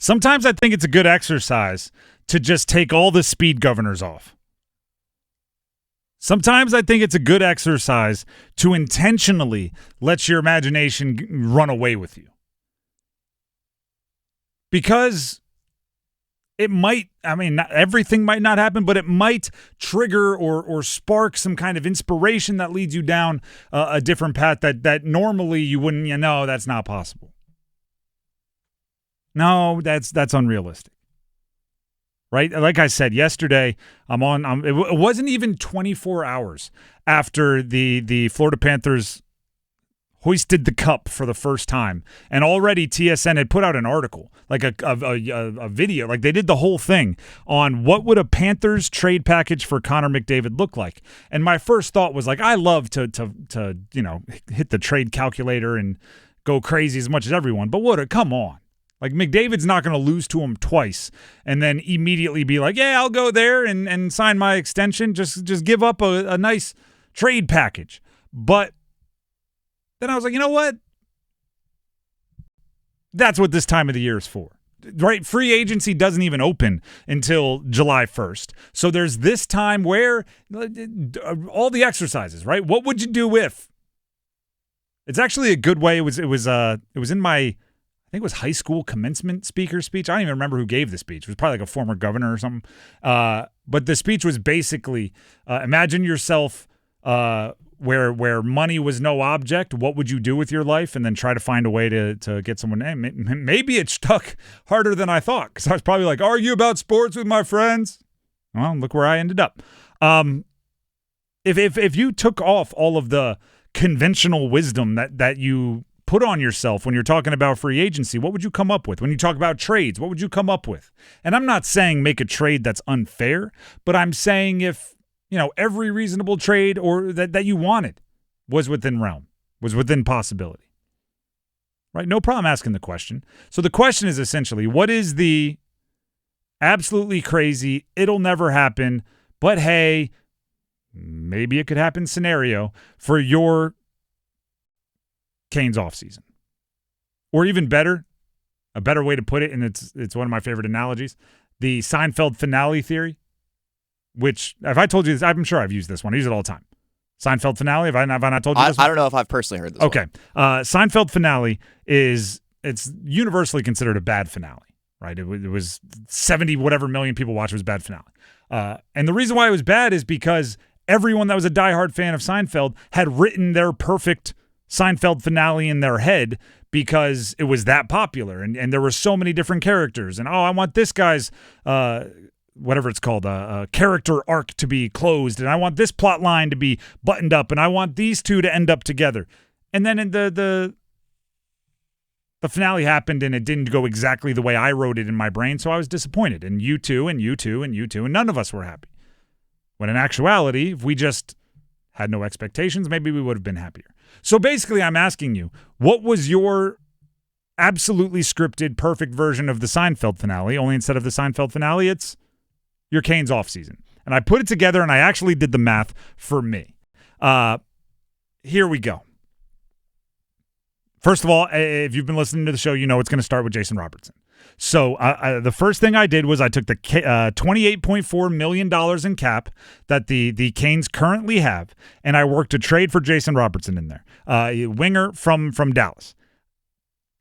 Sometimes I think it's a good exercise to just take all the speed governors off. Sometimes I think it's a good exercise to intentionally let your imagination run away with you. Because it might, not everything might not happen, but it might trigger or spark some kind of inspiration that leads you down a different path that normally you wouldn't, that's not possible. No, that's unrealistic. Right? Like I said yesterday, it wasn't even 24 hours after the Florida Panthers hoisted the cup for the first time, and already TSN had put out an article, like a video, like they did the whole thing on what would a Panthers trade package for Connor McDavid look like. And my first thought was like, I love to hit the trade calculator and go crazy as much as everyone, but come on. Like, McDavid's not going to lose to him twice and then immediately be like, yeah, I'll go there and sign my extension. Just give up a nice trade package. But then I was like, you know what? That's what this time of the year is for. Right? Free agency doesn't even open until July 1st. So there's this time where all the exercises, right? What would you do if? It's actually a good way. It was in my, I think it was high school commencement speaker speech. I don't even remember who gave the speech. It was probably like a former governor or something. But the speech was basically, imagine yourself where money was no object. What would you do with your life? And then try to find a way to get someone. Maybe it stuck harder than I thought, because I was probably like, argue about sports with my friends. Well, look where I ended up. If you took off all of the conventional wisdom that you put on yourself when you're talking about free agency, what would you come up with? When you talk about trades, what would you come up with? And I'm not saying make a trade that's unfair, but I'm saying if, every reasonable trade or that you wanted was within realm, was within possibility. Right? No problem asking the question. So the question is essentially, what is the absolutely crazy, it'll never happen, but hey, maybe it could happen scenario for your Canes offseason? Or even better, a better way to put it, and it's one of my favorite analogies, the Seinfeld finale theory, which, if I told you this, I'm sure I've used this one. I use it all the time. Seinfeld finale, have I not told you this one? I don't know if I've personally heard this one. Okay. Seinfeld finale it's universally considered a bad finale, right? It was 70 whatever million people watched. It was a bad finale. And the reason why it was bad is because everyone that was a diehard fan of Seinfeld had written their perfect Seinfeld finale in their head because it was that popular, and there were so many different characters, and I want this guy's whatever it's called, a character arc to be closed, and I want this plot line to be buttoned up, and I want these two to end up together. And then in the finale happened, and it didn't go exactly the way I wrote it in my brain, so I was disappointed. And you too, and none of us were happy. When in actuality, if we just had no expectations, maybe we would have been happier. So basically, I'm asking you, what was your absolutely scripted, perfect version of the Seinfeld finale? Only instead of the Seinfeld finale, it's your Canes offseason. And I put it together, and I actually did the math for me. Here we go. First of all, if you've been listening to the show, you know it's going to start with Jason Robertson. So the first thing I did was I took the $28.4 million in cap that the Canes currently have, and I worked a trade for Jason Robertson in there, winger from Dallas.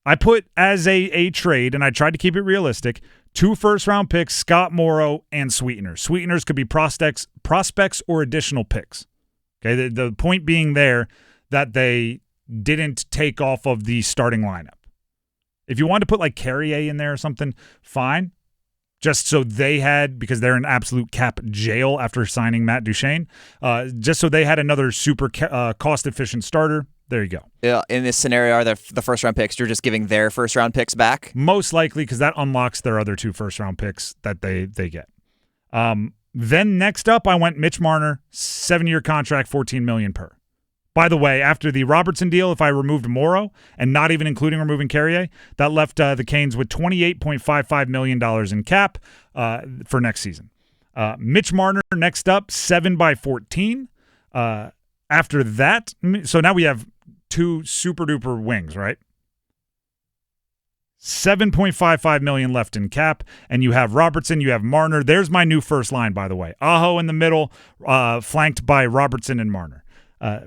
I put as a trade, and I tried to keep it realistic, 2 first-round picks, Scott Morrow, and sweeteners. Sweeteners could be prospects or additional picks. Okay, the point being there that they didn't take off of the starting lineup. If you wanted to put like Carrier in there or something, fine. Just so they had, because they're in absolute cap jail after signing Matt Duchene, just so they had another super cost-efficient starter. There you go. Yeah, in this scenario, are the first-round picks, you're just giving their first-round picks back? Most likely, because that unlocks their other 2 first-round picks that they get. Then next up, I went Mitch Marner, 7-year contract, $14 million per. By the way, after the Robertson deal, if I removed Morrow and not even including removing Carrier, that left the Canes with $28.55 million in cap for next season. Mitch Marner next up, 7 by 14. After that, so now we have 2 super-duper wings, right? $7.55 million left in cap, and you have Robertson, you have Marner. There's my new first line, by the way. Aho in the middle, flanked by Robertson and Marner.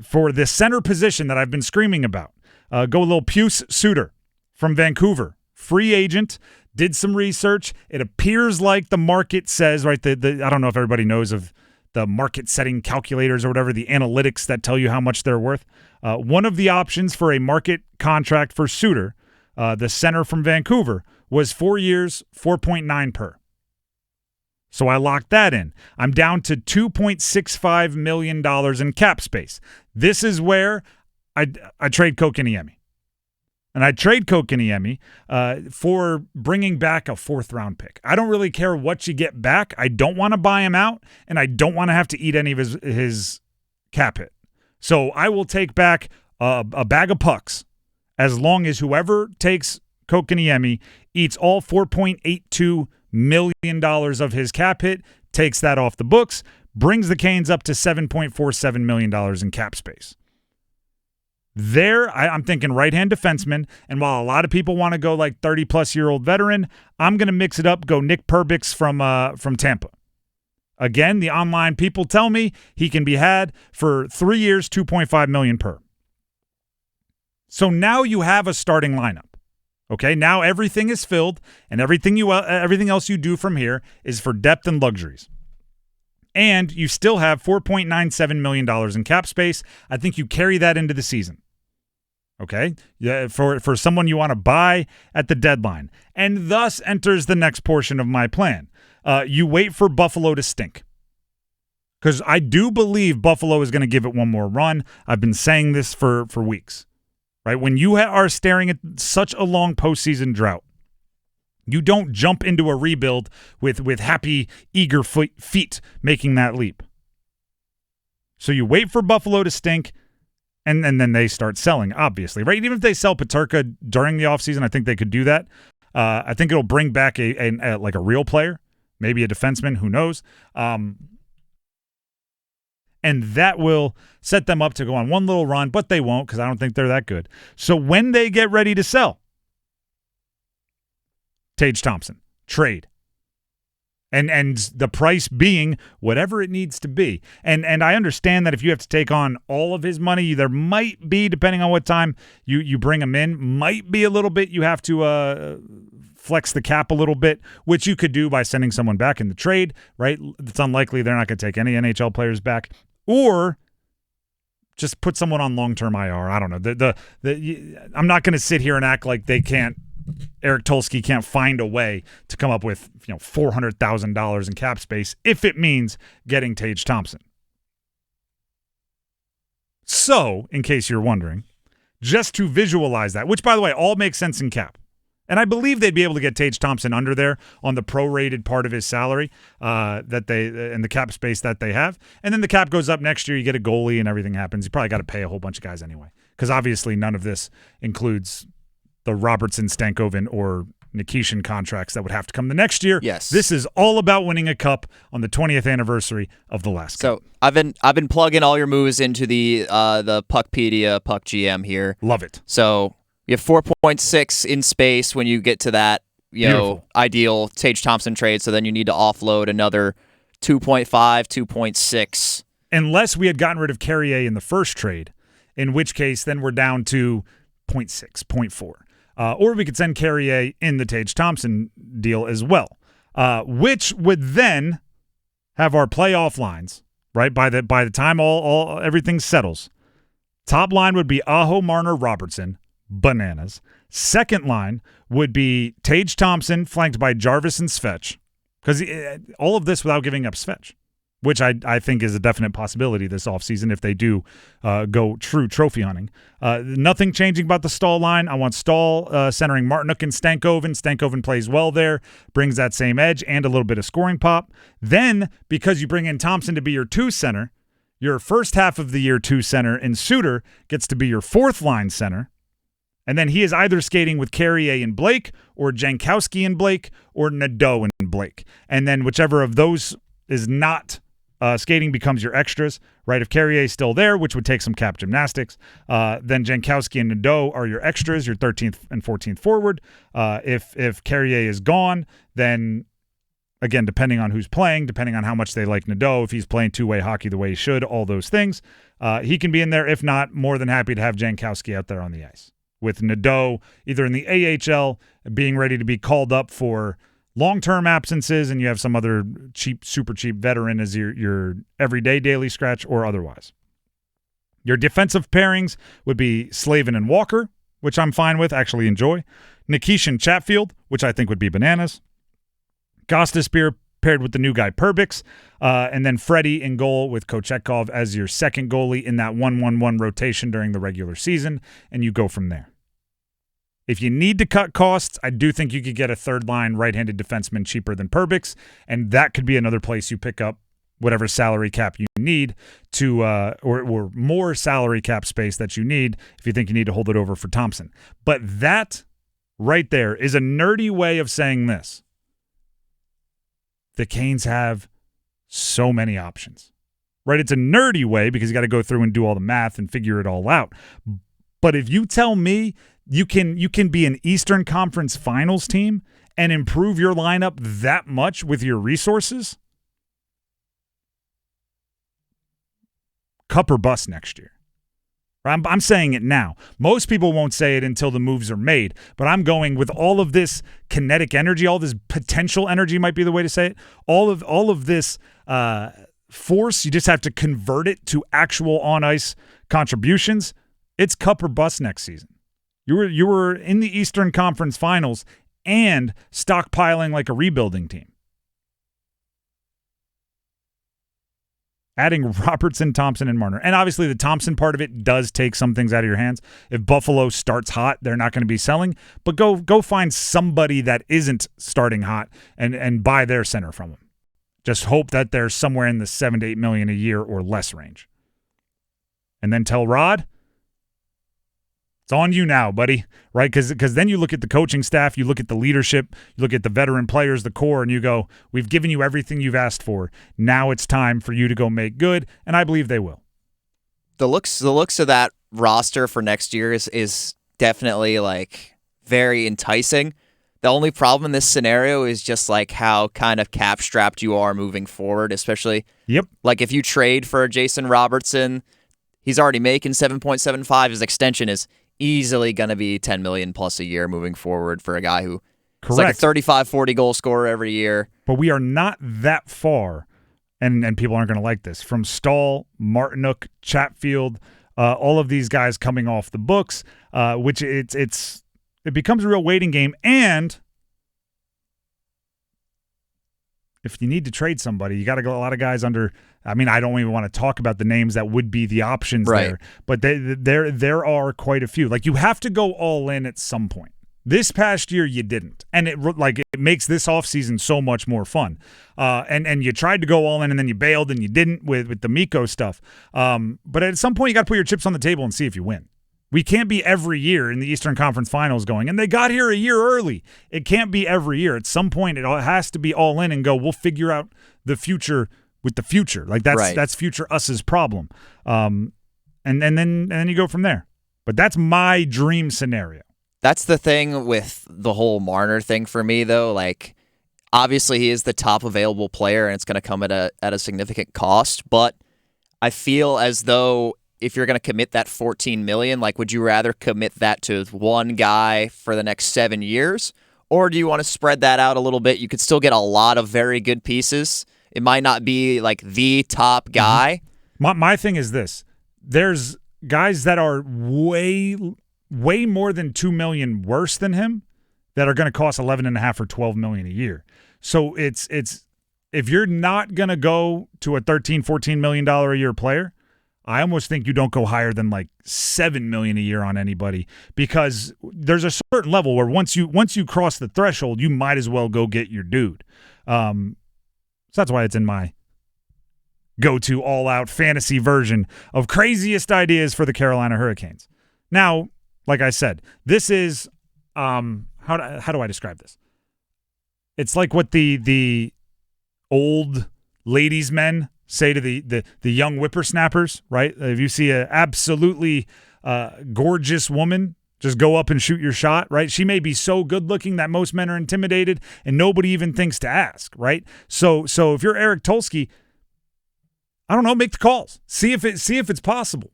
For the center position that I've been screaming about, go a little Puce Suter from Vancouver. Free agent, did some research. It appears like the market says, right, I don't know if everybody knows of the market setting calculators or whatever, the analytics that tell you how much they're worth. One of the options for a market contract for Suter, the center from Vancouver, was 4 years, 4.9 per. So I locked that in. I'm down to $2.65 million in cap space. This is where I trade Kokiniemi. And I trade Kokiniemi for bringing back a fourth-round pick. I don't really care what you get back. I don't want to buy him out, and I don't want to have to eat any of his cap hit. So I will take back a bag of pucks as long as whoever takes Kokiniemi eats all $4.82 million of his cap hit, takes that off the books, brings the Canes up to $7.47 million in cap space. There, I'm thinking right-hand defenseman, and while a lot of people want to go like 30-plus-year-old veteran, I'm going to mix it up, go Nick Perbix from Tampa. Again, the online people tell me he can be had for 3 years, $2.5 million per. So now you have a starting lineup. Okay, now everything is filled, and everything else you do from here is for depth and luxuries. And you still have $4.97 million in cap space. I think you carry that into the season. Okay, for someone you want to buy at the deadline. And thus enters the next portion of my plan. You wait for Buffalo to stink. Because I do believe Buffalo is going to give it one more run. I've been saying this for weeks. Right? When you are staring at such a long postseason drought, you don't jump into a rebuild with happy, eager feet making that leap. So you wait for Buffalo to stink, and then they start selling, obviously. Right? Even if they sell Peterka during the offseason, I think they could do that. I think it'll bring back a real player, maybe a defenseman, who knows. And that will set them up to go on one little run, but they won't because I don't think they're that good. So when they get ready to sell, Tage Thompson, trade. And the price being whatever it needs to be. And I understand that if you have to take on all of his money, there might be, depending on what time you bring him in, might be a little bit you have to flex the cap a little bit, which you could do by sending someone back in the trade, right? It's unlikely they're not going to take any NHL players back. Or just put someone on long-term IR. I don't know. I'm not going to sit here and act like they can't. Eric Tulsky can't find a way to come up with $400,000 in cap space if it means getting Tage Thompson. So, in case you're wondering, just to visualize that, which by the way all makes sense in cap. And I believe they'd be able to get Tage Thompson under there on the prorated part of his salary that they and the cap space that they have. And then the cap goes up next year. You get a goalie and everything happens. You probably got to pay a whole bunch of guys anyway, because obviously none of this includes the Robertson, Stankoven, or Nikishin contracts that would have to come the next year. Yes, this is all about winning a cup on the 20th anniversary of the last cup. So I've been plugging all your moves into the Puckpedia Puck GM here. Love it. So you have 4.6 in space when you get to that ideal Tage Thompson trade. So then you need to offload another 2.5, 2.6. Unless we had gotten rid of Carrier in the first trade, in which case then we're down to 0.6, 0.4. Or we could send Carrier in the Tage Thompson deal as well, which would then have our playoff lines, right? By the time everything settles, top line would be Aho, Marner, Robertson, bananas. Second line would be Tage Thompson flanked by Jarvis and Svetch, because all of this without giving up Svetch, which I think is a definite possibility this offseason if they do go true trophy hunting. Nothing changing about the Stahl line. I want Stahl centering Martinook and Stankoven. Stankoven plays well there, brings that same edge and a little bit of scoring pop. Then, because you bring in Thompson to be your 2 center, your first half of the year 2 center, and Suter gets to be your 4th line center. And then he is either skating with Carrier and Blake, or Jankowski and Blake, or Nadeau and Blake. And then whichever of those is not skating becomes your extras, right? If Carrier's still there, which would take some cap gymnastics, then Jankowski and Nadeau are your extras, your 13th and 14th forward. If Carrier is gone, then again, depending on who's playing, depending on how much they like Nadeau, if he's playing two-way hockey the way he should, all those things, he can be in there. If not, more than happy to have Jankowski out there on the ice with Nadeau either in the AHL being ready to be called up for long-term absences, and you have some other super cheap veteran as your everyday daily scratch or otherwise. Your defensive pairings would be Slavin and Walker, which I'm fine with, actually enjoy. Nikishin Chatfield, which I think would be bananas. Gostisbehere paired with the new guy Perbix, and then Freddie in goal with Kochetkov as your second goalie in that 1-1-1 rotation during the regular season, and you go from there. If you need to cut costs, I do think you could get a third-line right-handed defenseman cheaper than Perbix, and that could be another place you pick up whatever salary cap you need to or more salary cap space that you need if you think you need to hold it over for Thompson. But that right there is a nerdy way of saying this. The Canes have so many options, right? It's a nerdy way because you got to go through and do all the math and figure it all out. But if you tell me you can be an Eastern Conference Finals team and improve your lineup that much with your resources, cup or bust next year. I'm saying it now. Most people won't say it until the moves are made, but I'm going with all of this kinetic energy, all this potential energy might be the way to say it, all of this force. You just have to convert it to actual on-ice contributions. It's cup or bust next season. You were in the Eastern Conference Finals and stockpiling like a rebuilding team. Adding Robertson, Thompson, and Marner. And obviously the Thompson part of it does take some things out of your hands. If Buffalo starts hot, they're not going to be selling. But go find somebody that isn't starting hot and buy their center from them. Just hope that they're somewhere in the $7 to $8 million a year or less range. And then tell Rod, it's on you now, buddy, right? Because then you look at the coaching staff, you look at the leadership, you look at the veteran players, the core, and you go, we've given you everything you've asked for. Now it's time for you to go make good, and I believe they will. The looks of that roster for next year is definitely like very enticing. The only problem in this scenario is just like how kind of cap strapped you are moving forward, especially like if you trade for Jason Robertson, he's already making 7.75. His extension is easily going to be $10 million plus a year moving forward for a guy who is like a 35, 40 goal scorer every year. But we are not that far, and people aren't going to like this, from Stahl, Martinook, Chatfield, all of these guys coming off the books, which it becomes a real waiting game. And if you need to trade somebody, you got to go a lot of guys under. I mean, I don't even want to talk about the names that would be the options there, but there are quite a few. Like you have to go all in at some point. This past year you didn't, and it makes this offseason so much more fun. And you tried to go all in, and then you bailed, and you didn't with the Mikko stuff. But at some point you got to put your chips on the table and see if you win. We can't be every year in the Eastern Conference Finals going, and they got here a year early. It can't be every year. At some point, it has to be all in and go, we'll figure out the future with the future. Like that's future us's problem. And then you go from there. But that's my dream scenario. That's the thing with the whole Marner thing for me, though. Like, obviously, he is the top available player, and it's going to come at a significant cost. But I feel as though if you're going to commit that $14 million, like, would you rather commit that to one guy for the next 7 years, or do you want to spread that out a little bit? You could still get a lot of very good pieces. It might not be like the top guy. My thing is this: there's guys that are way more than $2 million worse than him that are going to cost $11.5 or $12 million a year. So it's if you're not going to go to a $13-14 million a year player, I almost think you don't go higher than like $7 million a year on anybody, because there's a certain level where once you cross the threshold, you might as well go get your dude. So that's why it's in my go-to all-out fantasy version of craziest ideas for the Carolina Hurricanes. Now, like I said, this is how do I describe this? It's like what the old ladies' men say to the young whippersnappers, right? If you see an absolutely gorgeous woman, just go up and shoot your shot, right? She may be so good looking that most men are intimidated and nobody even thinks to ask, right? So if you're Eric Tulsky, I don't know, make the calls. See if it's possible.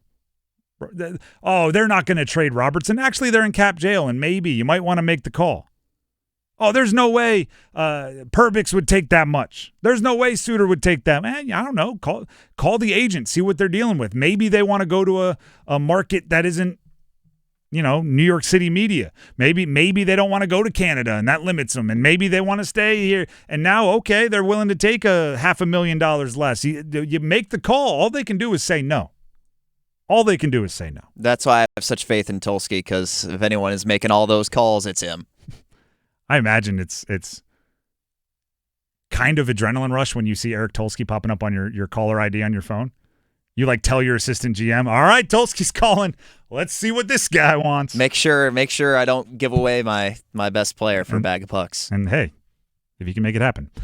Oh, they're not going to trade Robertson. Actually, they're in cap jail, and maybe you might want to make the call. Oh, there's no way Perbix would take that much. There's no way Suter would take that. Man, I don't know. Call the agent, see what they're dealing with. Maybe they want to go to a market that isn't, New York City media. Maybe they don't want to go to Canada, and that limits them. And maybe they want to stay here. And now, okay, they're willing to take $500,000 less. You make the call. All they can do is say no. All they can do is say no. That's why I have such faith in Tulsky, because if anyone is making all those calls, it's him. I imagine it's kind of adrenaline rush when you see Eric Tulsky popping up on your caller ID on your phone. You tell your assistant GM, all right, Tulsky's calling. Let's see what this guy wants. Make sure I don't give away my best player for a bag of pucks. And hey, if you can make it happen.